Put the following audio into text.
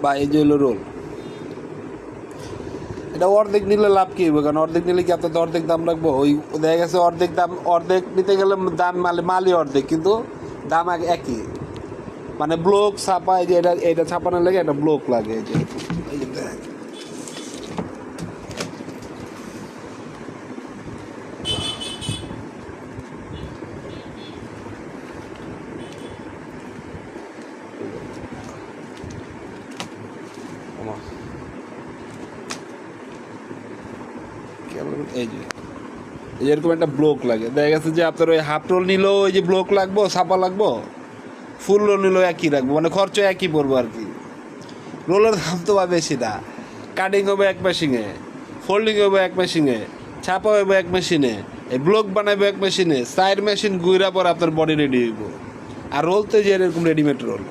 বা এই যে হলো রোল। এটা অর্ধেক নিলে লাভ কী হবে? কারণ অর্ধেক নিলে কি আপনার অর্ধেক দাম রাখবো? ওই দেখা গেছে অর্ধেক নিতে গেলে দাম মালই অর্ধেক, কিন্তু দাম একই। মানে ব্লক ছাপা, এই যে এটা ছাপানোর লাগে একটা ব্লক লাগে, এই যে দেখ। এই যে এরকম একটা ব্লক লাগে। দেখা গেছে যে আপনার ওই হাফ রোল নিলেও ওই যে ব্লক লাগবো, ছাপা লাগবো, ফুল রোল নিলেও একই রাখবো, মানে খরচ একই পড়বো আর কি। রোলের দাম তো বা বেশি না, কাটিং হবে এক মেশিনে, ফোল্ডিং হবে এক মেশিনে, ছাপা হবে এক মেশিনে, এই ব্লক বানাবে এক মেশিনে, সাইড মেশিন ঘুরা পর আপনার বডি রেডি হইব। আর রোল তো যে এরকম রেডিমেড রোল।